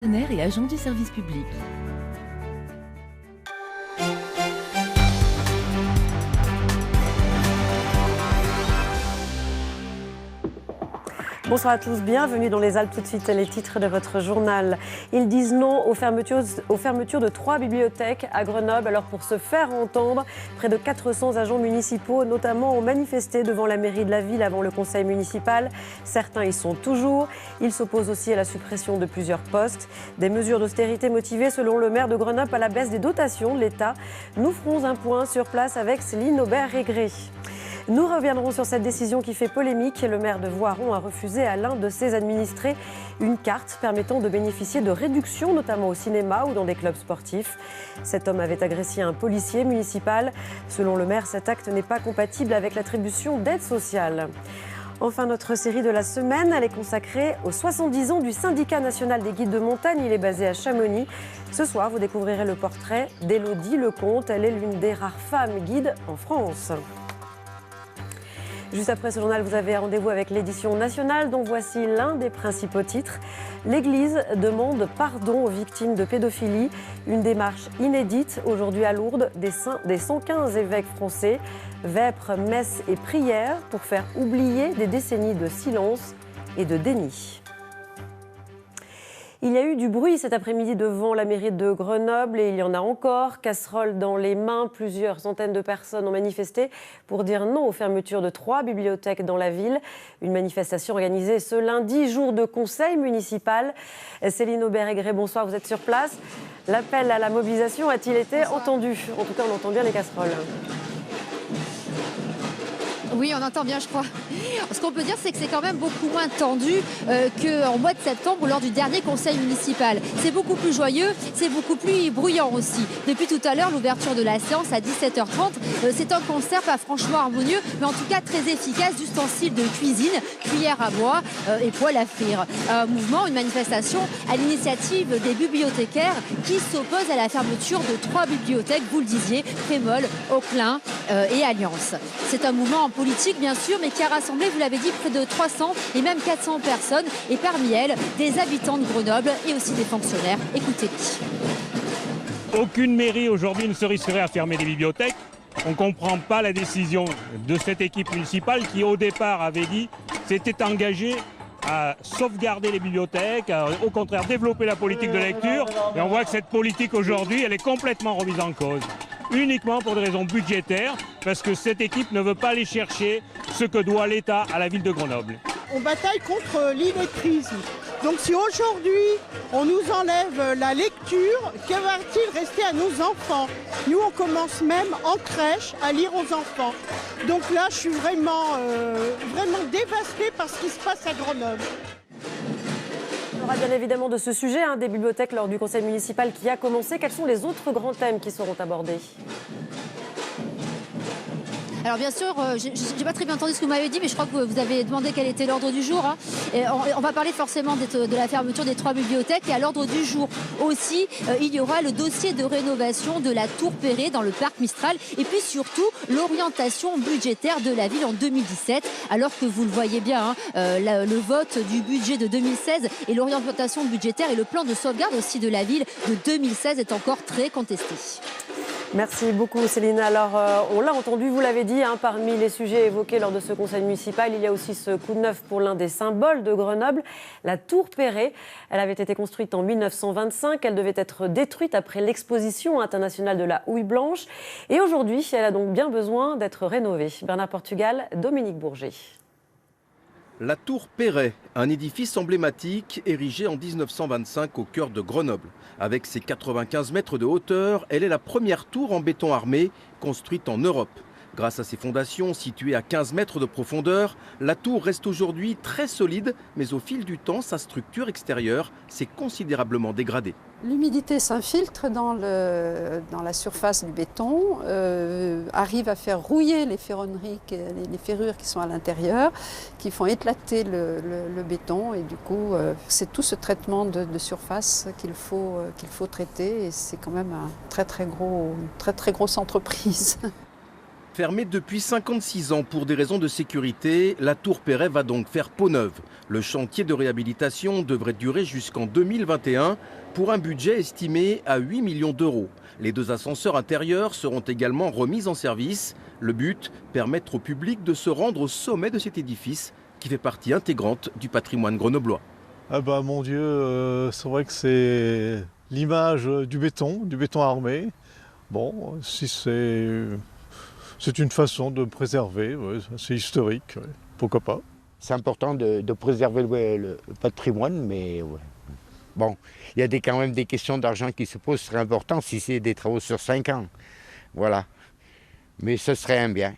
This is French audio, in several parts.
Partenaires et agents du service public. Bonsoir à tous, bienvenue dans les Alpes. Tout de suite, les titres de votre journal. Ils disent non aux fermetures de 3 bibliothèques à Grenoble. Alors pour se faire entendre, près de 400 agents municipaux notamment ont manifesté devant la mairie de la ville avant le conseil municipal. Certains y sont toujours. Ils s'opposent aussi à la suppression de plusieurs postes. Des mesures d'austérité motivées selon le maire de Grenoble à la baisse des dotations de l'État. Nous ferons un point sur place avec Céline Aubert-Régré. Nous reviendrons sur cette décision qui fait polémique. Le maire de Voiron a refusé à l'un de ses administrés une carte permettant de bénéficier de réductions, notamment au cinéma ou dans des clubs sportifs. Cet homme avait agressé un policier municipal. Selon le maire, cet acte n'est pas compatible avec l'attribution d'aide sociale. Enfin, notre série de la semaine, elle est consacrée aux 70 ans du Syndicat national des guides de montagne. Il est basé à Chamonix. Ce soir, vous découvrirez le portrait d'Élodie Lecomte. Elle est l'une des rares femmes guides en France. Juste après ce journal, vous avez rendez-vous avec l'édition nationale dont voici l'un des principaux titres. L'Église demande pardon aux victimes de pédophilie. Une démarche inédite aujourd'hui à Lourdes des 115 évêques français. Vêpres, messes et prières pour faire oublier des décennies de silence et de déni. Il y a eu du bruit cet après-midi devant la mairie de Grenoble et il y en a encore. Casseroles dans les mains, plusieurs centaines de personnes ont manifesté pour dire non aux fermetures de 3 bibliothèques dans la ville. Une manifestation organisée ce lundi, jour de conseil municipal. Céline Aubert-Régré, bonsoir, vous êtes sur place. L'appel à la mobilisation a-t-il été entendu? En tout cas, on entend bien les casseroles. Oui, on entend bien, je crois. Ce qu'on peut dire, c'est que c'est quand même beaucoup moins tendu qu'en mois de septembre lors du dernier conseil municipal. C'est beaucoup plus joyeux, c'est beaucoup plus bruyant aussi. Depuis tout à l'heure, l'ouverture de la séance à 17h30, c'est un concert pas franchement harmonieux, mais en tout cas très efficace d'ustensiles de cuisine, cuillères à bois et poêles à frire. Un mouvement, une manifestation à l'initiative des bibliothécaires qui s'opposent à la fermeture de 3 bibliothèques, vous le disiez, Prémol, Auclin et Alliance. C'est un mouvement en politique bien sûr, mais qui a rassemblé, vous l'avez dit, près de 300 et même 400 personnes, et parmi elles, des habitants de Grenoble et aussi des fonctionnaires. Écoutez-les. Aucune mairie aujourd'hui ne se risquerait à fermer des bibliothèques. On ne comprend pas la décision de cette équipe municipale qui au départ avait dit s'était engagée à sauvegarder les bibliothèques, à, au contraire développer la politique de lecture. Et on voit que cette politique aujourd'hui, elle est complètement remise en cause. Uniquement pour des raisons budgétaires, parce que cette équipe ne veut pas aller chercher ce que doit l'État à la ville de Grenoble. On bataille contre l'illettrisme. Donc si aujourd'hui on nous enlève la lecture, que va-t-il rester à nos enfants? Nous on commence même en crèche à lire aux enfants. Donc là je suis vraiment dévastée par ce qui se passe à Grenoble. On aura bien évidemment de ce sujet des bibliothèques lors du conseil municipal qui a commencé. Quels sont les autres grands thèmes qui seront abordés ? Alors bien sûr, j'ai pas très bien entendu ce que vous m'avez dit, mais je crois que vous avez demandé quel était l'ordre du jour. Et on va parler forcément de la fermeture des 3 bibliothèques. Et à l'ordre du jour aussi, il y aura le dossier de rénovation de la Tour Perret dans le parc Mistral. Et puis surtout, l'orientation budgétaire de la ville en 2017. Alors que vous le voyez bien, le vote du budget de 2016 et l'orientation budgétaire et le plan de sauvegarde aussi de la ville de 2016 est encore très contesté. Merci beaucoup Céline. Alors on l'a entendu, vous l'avez dit, parmi les sujets évoqués lors de ce conseil municipal, il y a aussi ce coup de neuf pour l'un des symboles de Grenoble, la Tour Perret. Elle avait été construite en 1925, elle devait être détruite après l'exposition internationale de la houille blanche. Et aujourd'hui, elle a donc bien besoin d'être rénovée. Bernard Portugal, Dominique Bourget. La Tour Perret, un édifice emblématique érigé en 1925 au cœur de Grenoble. Avec ses 95 mètres de hauteur, elle est la première tour en béton armé construite en Europe. Grâce à ses fondations situées à 15 mètres de profondeur, la tour reste aujourd'hui très solide, mais au fil du temps, sa structure extérieure s'est considérablement dégradée. L'humidité s'infiltre dans la surface du béton, arrive à faire rouiller les ferronneries, les ferrures qui sont à l'intérieur, qui font éclater le béton. Et du coup, c'est tout ce traitement de surface qu'il faut traiter. Et c'est quand même une très très grosse entreprise. Fermée depuis 56 ans pour des raisons de sécurité, la tour Perret va donc faire peau neuve. Le chantier de réhabilitation devrait durer jusqu'en 2021 pour un budget estimé à 8 millions d'euros. Les 2 ascenseurs intérieurs seront également remis en service. Le but, permettre au public de se rendre au sommet de cet édifice qui fait partie intégrante du patrimoine grenoblois. Ah bah mon Dieu, c'est vrai que c'est l'image du béton armé. Bon, si c'est une façon de préserver, ouais, c'est historique, ouais, pourquoi pas. C'est important de préserver le patrimoine, mais ouais. Bon, il y a quand même des questions d'argent qui se posent, ce serait important si c'est des travaux sur 5 ans. Voilà, mais ce serait un bien.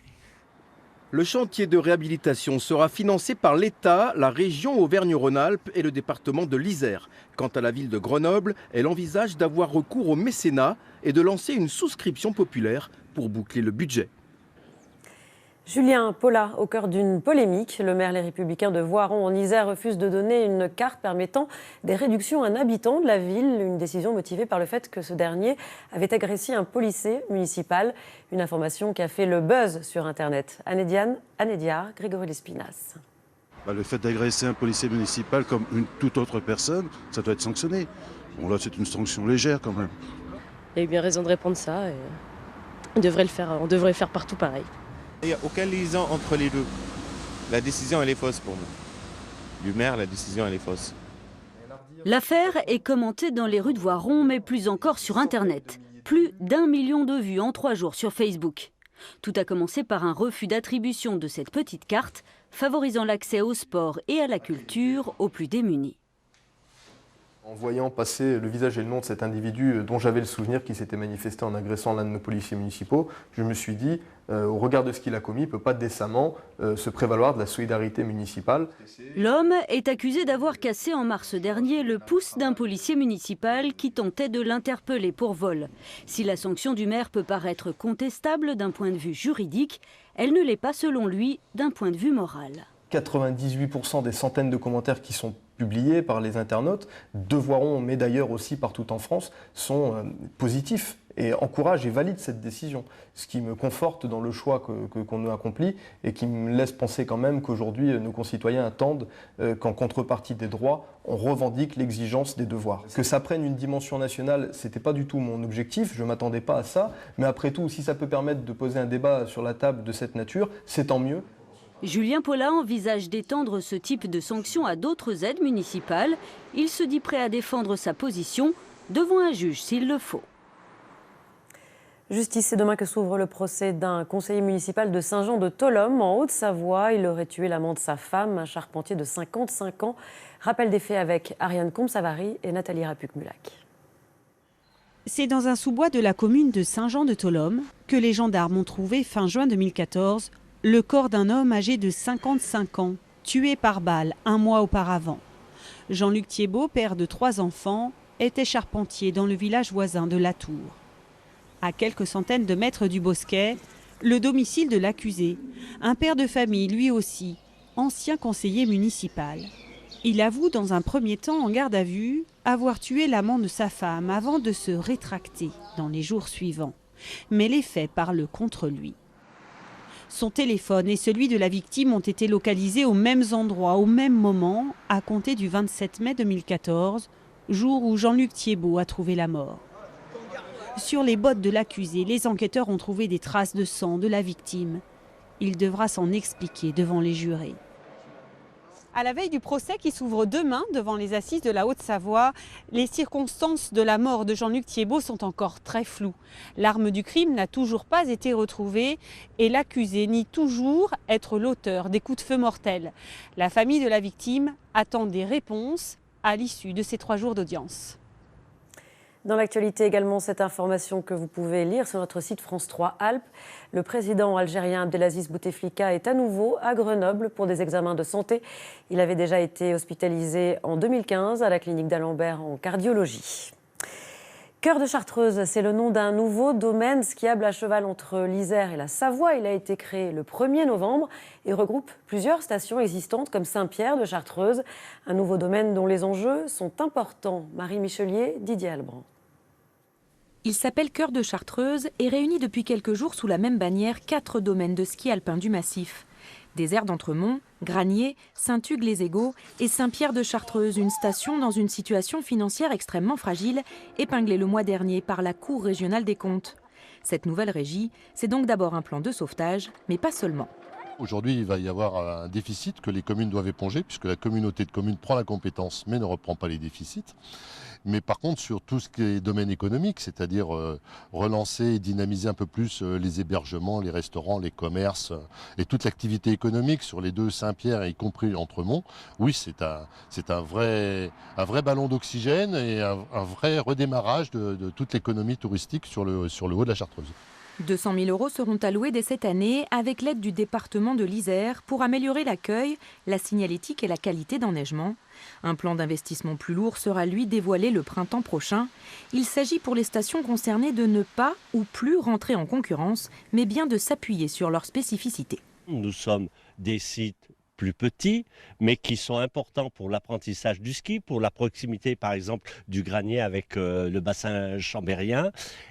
Le chantier de réhabilitation sera financé par l'État, la région Auvergne-Rhône-Alpes et le département de l'Isère. Quant à la ville de Grenoble, elle envisage d'avoir recours au mécénat et de lancer une souscription populaire pour boucler le budget. Julien Paula, au cœur d'une polémique, le maire Les Républicains de Voiron en Isère refuse de donner une carte permettant des réductions à un habitant de la ville. Une décision motivée par le fait que ce dernier avait agressé un policier municipal. Une information qui a fait le buzz sur Internet. Anédiar, Grégory Lespinasse. Le fait d'agresser un policier municipal comme une toute autre personne, ça doit être sanctionné. Bon là c'est une sanction légère quand même. Il a eu bien raison de répondre ça et on devrait le faire partout pareil. Il n'y a aucun liaison entre les deux. La décision, elle est fausse pour moi. Du maire, la décision, elle est fausse. L'affaire est commentée dans les rues de Voiron, mais plus encore sur Internet. Plus d'1 million de vues en 3 jours sur Facebook. Tout a commencé par un refus d'attribution de cette petite carte, favorisant l'accès au sport et à la culture aux plus démunis. En voyant passer le visage et le nom de cet individu dont j'avais le souvenir qui s'était manifesté en agressant l'un de nos policiers municipaux, je me suis dit, au regard de ce qu'il a commis, il ne peut pas décemment se prévaloir de la solidarité municipale. L'homme est accusé d'avoir cassé en mars dernier le pouce d'un policier municipal qui tentait de l'interpeller pour vol. Si la sanction du maire peut paraître contestable d'un point de vue juridique, elle ne l'est pas selon lui d'un point de vue moral. 98% des centaines de commentaires qui sont publiés par les internautes de Voiron, mais d'ailleurs aussi partout en France, sont positifs et encouragent et valident cette décision. Ce qui me conforte dans le choix qu'on a accompli et qui me laisse penser quand même qu'aujourd'hui nos concitoyens attendent qu'en contrepartie des droits, on revendique l'exigence des devoirs. Que ça prenne une dimension nationale, ce n'était pas du tout mon objectif, je ne m'attendais pas à ça, mais après tout, si ça peut permettre de poser un débat sur la table de cette nature, c'est tant mieux. Julien Paula envisage d'étendre ce type de sanctions à d'autres aides municipales. Il se dit prêt à défendre sa position devant un juge s'il le faut. Justice, c'est demain que s'ouvre le procès d'un conseiller municipal de Saint-Jean-de-Tholome en Haute-Savoie. Il aurait tué l'amant de sa femme, un charpentier de 55 ans. Rappel des faits avec Ariane Comte-Savary et Nathalie Rapuc-Mulac. C'est dans un sous-bois de la commune de Saint-Jean-de-Tholome que les gendarmes ont trouvé fin juin 2014 le corps d'un homme âgé de 55 ans, tué par balle un mois auparavant. Jean-Luc Thiebaud, père de 3 enfants, était charpentier dans le village voisin de Latour. À quelques centaines de mètres du bosquet, le domicile de l'accusé, un père de famille lui aussi, ancien conseiller municipal. Il avoue dans un premier temps en garde à vue avoir tué l'amant de sa femme avant de se rétracter dans les jours suivants. Mais les faits parlent contre lui. Son téléphone et celui de la victime ont été localisés aux mêmes endroits, au même moment, à compter du 27 mai 2014, jour où Jean-Luc Thiebaud a trouvé la mort. Sur les bottes de l'accusé, les enquêteurs ont trouvé des traces de sang de la victime. Il devra s'en expliquer devant les jurés. À la veille du procès qui s'ouvre demain devant les assises de la Haute-Savoie, les circonstances de la mort de Jean-Luc Thiebaud sont encore très floues. L'arme du crime n'a toujours pas été retrouvée et l'accusé nie toujours être l'auteur des coups de feu mortels. La famille de la victime attend des réponses à l'issue de ces 3 jours d'audience. Dans l'actualité également, cette information que vous pouvez lire sur notre site France 3 Alpes. Le président algérien Abdelaziz Bouteflika est à nouveau à Grenoble pour des examens de santé. Il avait déjà été hospitalisé en 2015 à la clinique d'Alembert en cardiologie. Cœur de Chartreuse, c'est le nom d'un nouveau domaine skiable à cheval entre l'Isère et la Savoie. Il a été créé le 1er novembre et regroupe plusieurs stations existantes comme Saint-Pierre de Chartreuse. Un nouveau domaine dont les enjeux sont importants. Marie Michelier, Didier Albrand. Il s'appelle Cœur de Chartreuse et réunit depuis quelques jours sous la même bannière 4 domaines de ski alpin du massif. Des aires d'Entremont, Granier, Saint-Hugues-les-Égaux et Saint-Pierre de Chartreuse, une station dans une situation financière extrêmement fragile, épinglée le mois dernier par la Cour régionale des comptes. Cette nouvelle régie, c'est donc d'abord un plan de sauvetage, mais pas seulement. Aujourd'hui, il va y avoir un déficit que les communes doivent éponger, puisque la communauté de communes prend la compétence, mais ne reprend pas les déficits. Mais par contre, sur tout ce qui est domaine économique, c'est-à-dire relancer et dynamiser un peu plus les hébergements, les restaurants, les commerces et toute l'activité économique sur les 2 Saint-Pierre, y compris Entremont, oui, c'est un vrai ballon d'oxygène et un vrai redémarrage de toute l'économie touristique sur le haut de la Chartreuse. 200 000 € seront alloués dès cette année avec l'aide du département de l'Isère pour améliorer l'accueil, la signalétique et la qualité d'enneigement. Un plan d'investissement plus lourd sera lui dévoilé le printemps prochain. Il s'agit pour les stations concernées de ne pas ou plus rentrer en concurrence, mais bien de s'appuyer sur leurs spécificités. Nous sommes des sites plus petits, mais qui sont importants pour l'apprentissage du ski, pour la proximité par exemple du Granier avec le bassin chambérien.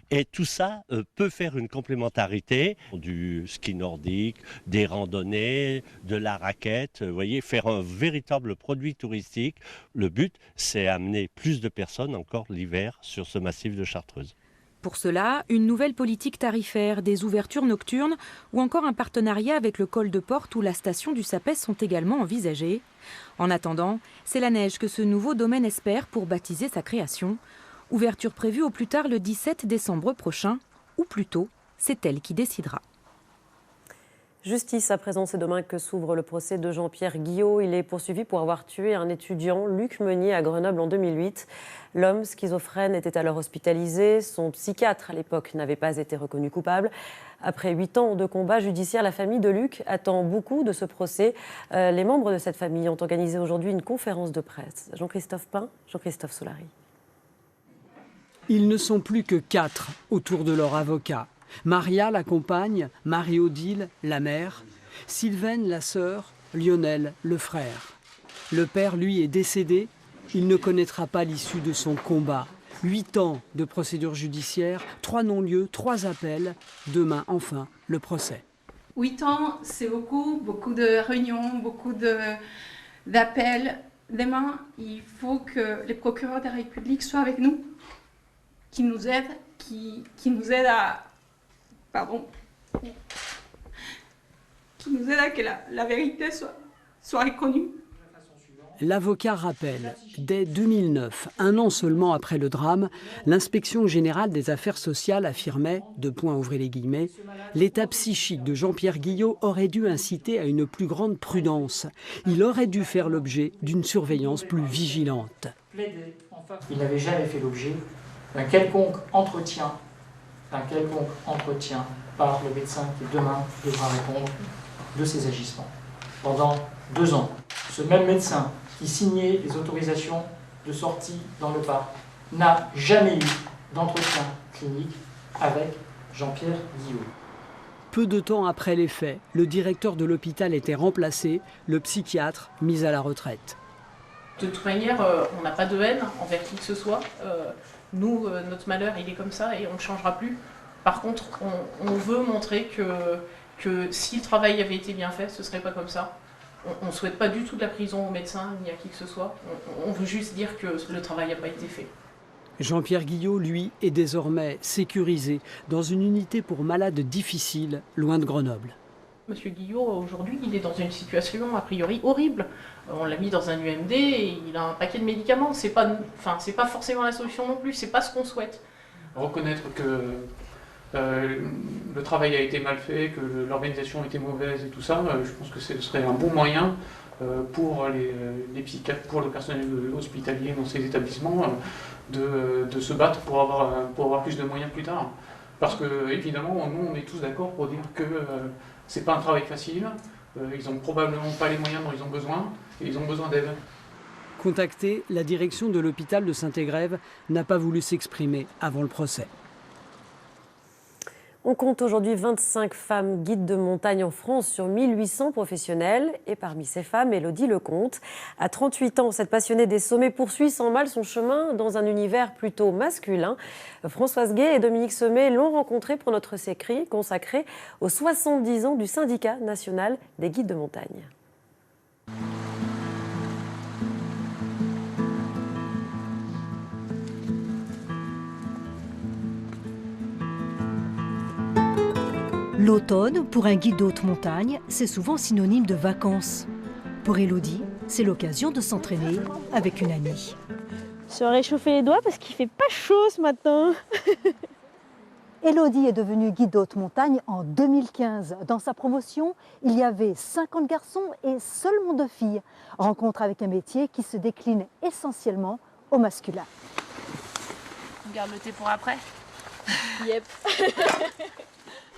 Et tout ça peut faire une complémentarité du ski nordique, des randonnées, de la raquette, vous voyez, faire un véritable produit touristique. Le but, c'est amener plus de personnes encore l'hiver sur ce massif de Chartreuse. Pour cela, une nouvelle politique tarifaire, des ouvertures nocturnes ou encore un partenariat avec le col de Porte ou la station du Sapès sont également envisagés. En attendant, c'est la neige que ce nouveau domaine espère pour baptiser sa création. Ouverture prévue au plus tard le 17 décembre prochain, ou plus tôt, c'est elle qui décidera. Justice à présent, c'est demain que s'ouvre le procès de Jean-Pierre Guillot. Il est poursuivi pour avoir tué un étudiant, Luc Meunier, à Grenoble en 2008. L'homme schizophrène était alors hospitalisé. Son psychiatre à l'époque n'avait pas été reconnu coupable. Après 8 ans de combat judiciaire, la famille de Luc attend beaucoup de ce procès. Les membres de cette famille ont organisé aujourd'hui une conférence de presse. Jean-Christophe Pain, Jean-Christophe Solari. Ils ne sont plus que 4 autour de leur avocat. Maria, la compagne, Marie-Odile, la mère, Sylvaine, la sœur, Lionel, le frère. Le père, lui, est décédé. Il ne connaîtra pas l'issue de son combat. 8 ans de procédure judiciaire, 3 non-lieux, 3 appels. Demain, enfin, le procès. 8 ans, c'est beaucoup de réunions, beaucoup d'appels. Demain, il faut que les procureurs de la République soient avec nous, qui nous aident, qui nous aident à... qui nous aide à que la vérité soit reconnue. L'avocat rappelle, dès 2009, 1 an seulement après le drame, l'inspection générale des affaires sociales affirmait, ouvrez les guillemets, l'état psychique de Jean-Pierre Guillot aurait dû inciter à une plus grande prudence. Il aurait dû faire l'objet d'une surveillance plus vigilante. Il n'avait jamais fait l'objet d'un quelconque entretien par le médecin qui demain devra répondre de ses agissements. Pendant 2 ans, ce même médecin qui signait les autorisations de sortie dans le parc n'a jamais eu d'entretien clinique avec Jean-Pierre Guillot. Peu de temps après les faits, le directeur de l'hôpital était remplacé, le psychiatre mis à la retraite. De toute manière, on n'a pas de haine envers qui que ce soit. Nous, notre malheur, il est comme ça et on ne changera plus. Par contre, on veut montrer que si le travail avait été bien fait, ce ne serait pas comme ça. On ne souhaite pas du tout de la prison aux médecins ni à qui que ce soit. On veut juste dire que le travail n'a pas été fait. Jean-Pierre Guillot, lui, est désormais sécurisé dans une unité pour malades difficiles, loin de Grenoble. Monsieur Guillot, aujourd'hui, il est dans une situation a priori horrible. On l'a mis dans un UMD et il a un paquet de médicaments. C'est pas forcément la solution non plus, c'est pas ce qu'on souhaite. Reconnaître que le travail a été mal fait, que l'organisation était mauvaise et tout ça, je pense que ce serait un bon moyen pour les psychiatres, pour le personnel hospitalier dans ces établissements, de se battre pour avoir plus de moyens plus tard. Parce que, évidemment, nous, on est tous d'accord pour dire que c'est pas un travail facile, ils n'ont probablement pas les moyens dont ils ont besoin, et ils ont besoin d'aide. Contactée, la direction de l'hôpital de Saint-Égrève n'a pas voulu s'exprimer avant le procès. On compte aujourd'hui 25 femmes guides de montagne en France sur 1800 professionnels. Et parmi ces femmes, Élodie Lecomte. À 38 ans, cette passionnée des sommets poursuit sans mal son chemin dans un univers plutôt masculin. Françoise Gay et Dominique Sommet l'ont rencontrée pour notre série consacrée aux 70 ans du syndicat national des guides de montagne. L'automne, pour un guide de haute montagne, c'est souvent synonyme de vacances. Pour Élodie, c'est l'occasion de s'entraîner avec une amie. Se réchauffer les doigts parce qu'il fait pas chaud ce matin. Élodie est devenue guide de haute montagne en 2015. Dans sa promotion, il y avait 50 garçons et seulement 2 filles. Rencontre avec un métier qui se décline essentiellement au masculin. On garde le thé pour après. Yep.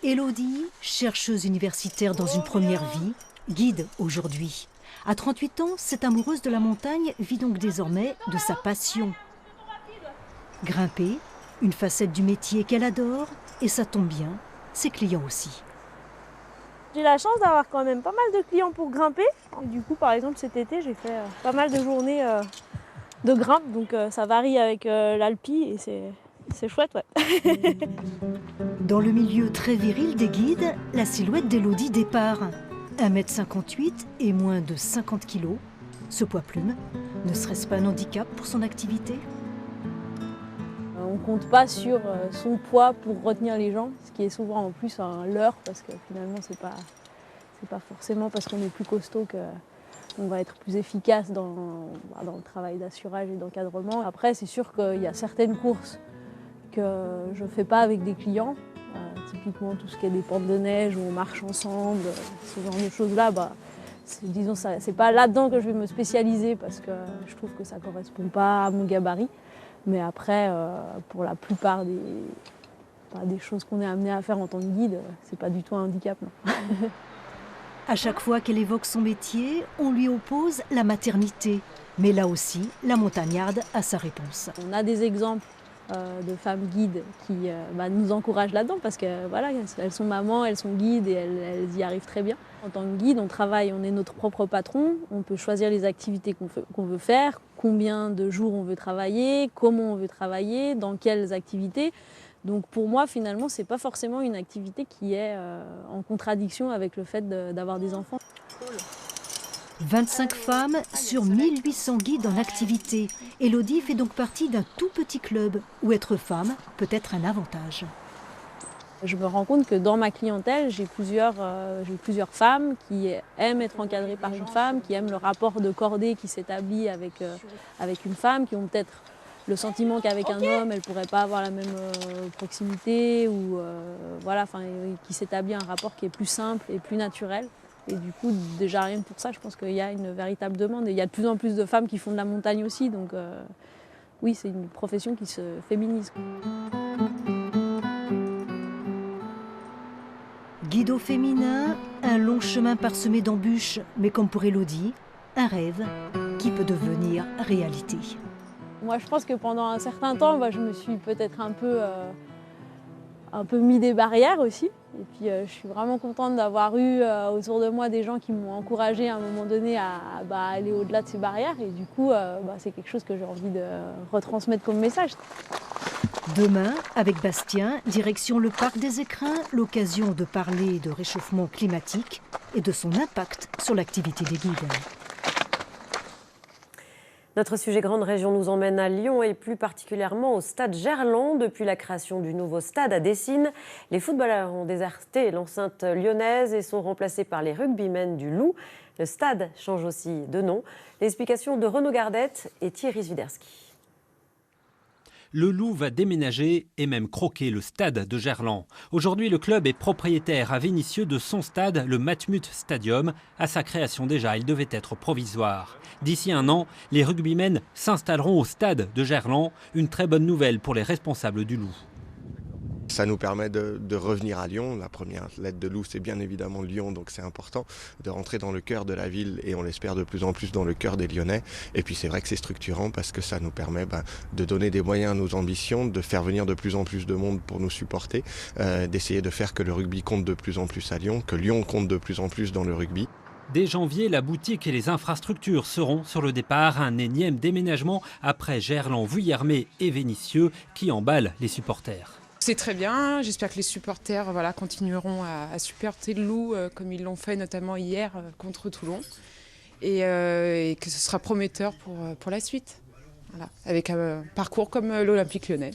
Élodie, chercheuse universitaire dans une première vie, guide aujourd'hui. À 38 ans, cette amoureuse de la montagne vit donc désormais de sa passion. Grimper, une facette du métier qu'elle adore, et ça tombe bien, ses clients aussi. J'ai la chance d'avoir quand même pas mal de clients pour grimper. Et du coup, par exemple, cet été, j'ai fait pas mal de journées de grimpe, donc ça varie avec l'Alpi et c'est chouette, ouais. Dans le milieu très viril des guides, la silhouette d'Élodie départ. 1,58 m et moins de 50 kg. Ce poids plume, ne serait-ce pas un handicap pour son activité ? On ne compte pas sur son poids pour retenir les gens, ce qui est souvent en plus un leurre, parce que finalement, c'est pas forcément parce qu'on est plus costaud qu'on va être plus efficace dans le travail d'assurage et d'encadrement. Après, c'est sûr qu'il y a certaines courses que je ne fais pas avec des clients. Typiquement tout ce qui est des pentes de neige où on marche ensemble, ce genre de choses-là, disons, c'est pas là-dedans que je vais me spécialiser parce que je trouve que ça ne correspond pas à mon gabarit. Mais après, pour la plupart des choses qu'on est amené à faire en tant que guide, c'est pas du tout un handicap. Non. À chaque fois qu'elle évoque son métier, on lui oppose la maternité. Mais là aussi, la montagnarde a sa réponse. On a des exemples de femmes guides qui nous encouragent là-dedans parce que voilà, elles sont mamans, elles sont guides et elles y arrivent très bien. En tant que guide, on travaille, on est notre propre patron, on peut choisir les activités qu'on veut faire, combien de jours on veut travailler, comment on veut travailler, dans quelles activités. Donc pour moi, finalement, c'est pas forcément une activité qui est en contradiction avec le fait d'avoir des enfants. Cool. 25 femmes sur 1800 guides en activité. Élodie fait donc partie d'un tout petit club où être femme peut être un avantage. Je me rends compte que dans ma clientèle, j'ai plusieurs femmes qui aiment être encadrées par une femme, qui aiment le rapport de cordée qui s'établit avec une femme, qui ont peut-être le sentiment qu'avec un homme, elles ne pourraient pas avoir la même proximité, ou qui s'établit un rapport qui est plus simple et plus naturel. Et du coup, déjà rien que pour ça, je pense qu'il y a une véritable demande. Et il y a de plus en plus de femmes qui font de la montagne aussi, donc oui, c'est une profession qui se féminise. Guide au féminin, un long chemin parsemé d'embûches, mais comme pour Élodie, un rêve qui peut devenir réalité. Moi, je pense que pendant un certain temps, je me suis peut-être un peu mis des barrières aussi. Et puis, je suis vraiment contente d'avoir eu autour de moi des gens qui m'ont encouragée à un moment donné à aller au-delà de ces barrières. Et du coup, c'est quelque chose que j'ai envie de retransmettre comme message. Demain, avec Bastien, direction le parc des Écrins, l'occasion de parler de réchauffement climatique et de son impact sur l'activité des guides. Notre sujet grande région nous emmène à Lyon et plus particulièrement au stade Gerland. Depuis la création du nouveau stade à Dessines, les footballeurs ont déserté l'enceinte lyonnaise et sont remplacés par les rugbymen du Loup. Le stade change aussi de nom. L'explication de Renaud Gardette et Thierry Zwiderski. Le Loup va déménager et même croquer le stade de Gerland. Aujourd'hui, le club est propriétaire à Vénissieux de son stade, le Matmut Stadium. À sa création déjà, il devait être provisoire. D'ici un an, les rugbymen s'installeront au stade de Gerland. Une très bonne nouvelle pour les responsables du Loup. Ça nous permet de revenir à Lyon. La première lettre de loup, c'est bien évidemment Lyon, donc c'est important de rentrer dans le cœur de la ville et on l'espère de plus en plus dans le cœur des Lyonnais. Et puis c'est vrai que c'est structurant parce que ça nous permet de donner des moyens à nos ambitions, de faire venir de plus en plus de monde pour nous supporter, d'essayer de faire que le rugby compte de plus en plus à Lyon, que Lyon compte de plus en plus dans le rugby. Dès janvier, la boutique et les infrastructures seront sur le départ. Un énième déménagement après Gerland, Vuillermet et Vénissieux qui emballent les supporters. C'est très bien, j'espère que les supporters continueront à supporter le Loup comme ils l'ont fait notamment hier contre Toulon et que ce sera prometteur pour la suite, avec un parcours comme l'Olympique Lyonnais.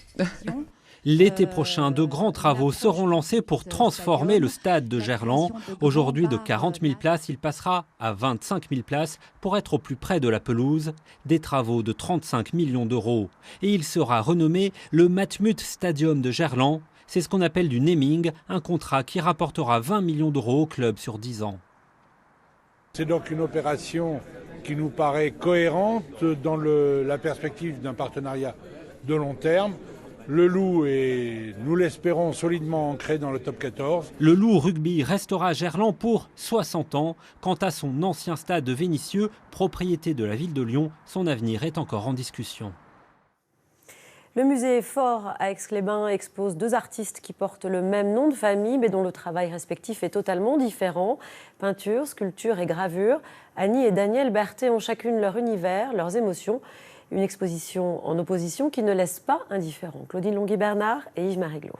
L'été prochain, de grands travaux seront lancés pour transformer le stade de Gerland. Aujourd'hui de 40 000 places, il passera à 25 000 places pour être au plus près de la pelouse. Des travaux de 35 millions d'euros. Et il sera renommé le Matmut Stadium de Gerland. C'est ce qu'on appelle du naming, un contrat qui rapportera 20 millions d'euros au club sur 10 ans. C'est donc une opération qui nous paraît cohérente dans la perspective d'un partenariat de long terme. Le Loup est, nous l'espérons, solidement ancré dans le top 14. Le Loup Rugby restera à Gerland pour 60 ans. Quant à son ancien stade de Vénissieux, propriété de la ville de Lyon, son avenir est encore en discussion. Le musée Fort à Aix-les-Bains expose 2 artistes qui portent le même nom de famille mais dont le travail respectif est totalement différent. Peinture, sculpture et gravure. Annie et Daniel Berthet ont chacune leur univers, leurs émotions. Une exposition en opposition qui ne laisse pas indifférent. Claudine Longuet-Bernard et Yves Maréglot.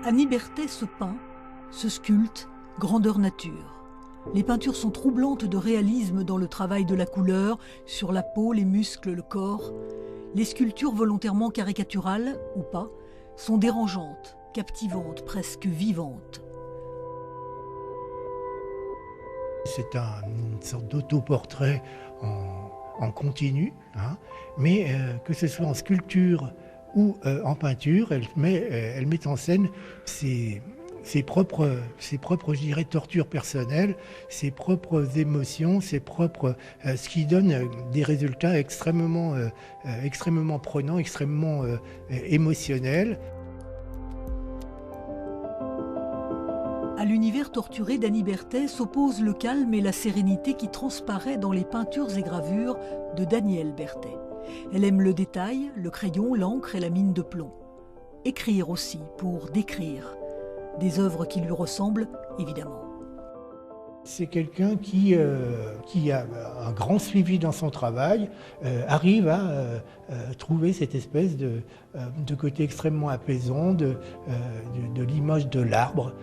Annie Berthet se peint, se sculpte, grandeur nature. Les peintures sont troublantes de réalisme dans le travail de la couleur, sur la peau, les muscles, le corps. Les sculptures volontairement caricaturales, ou pas, sont dérangeantes, captivantes, presque vivantes. C'est une sorte d'autoportrait en continu, mais que ce soit en sculpture ou en peinture, elle met en scène ses propres, je dirais, tortures personnelles, ses propres émotions, ce qui donne des résultats extrêmement prenants, extrêmement émotionnels. À l'univers torturé d'Annie Berthet s'oppose le calme et la sérénité qui transparaît dans les peintures et gravures de Daniel Berthet. Elle aime le détail, le crayon, l'encre et la mine de plomb. Écrire aussi, pour décrire. Des œuvres qui lui ressemblent, évidemment. C'est quelqu'un qui a un grand suivi dans son travail, arrive à trouver cette espèce de côté extrêmement apaisant de l'image de l'arbre.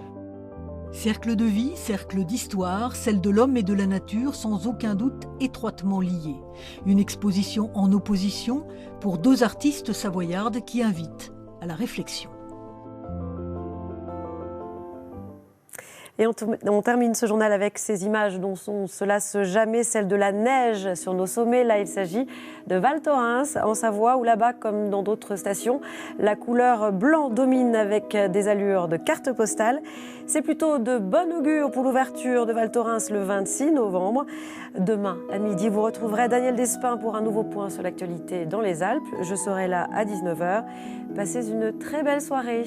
Cercle de vie, cercle d'histoire, celle de l'homme et de la nature, sans aucun doute étroitement liées. Une exposition en opposition pour 2 artistes savoyardes qui invitent à la réflexion. Et on termine ce journal avec ces images dont on se lasse jamais, celle de la neige sur nos sommets. Là, il s'agit de Val Thorens, en Savoie, où là-bas, comme dans d'autres stations, la couleur blanc domine avec des allures de carte postale. C'est plutôt de bon augure pour l'ouverture de Val Thorens le 26 novembre. Demain, à midi, vous retrouverez Daniel Despins pour un nouveau point sur l'actualité dans les Alpes. Je serai là à 19h. Passez une très belle soirée.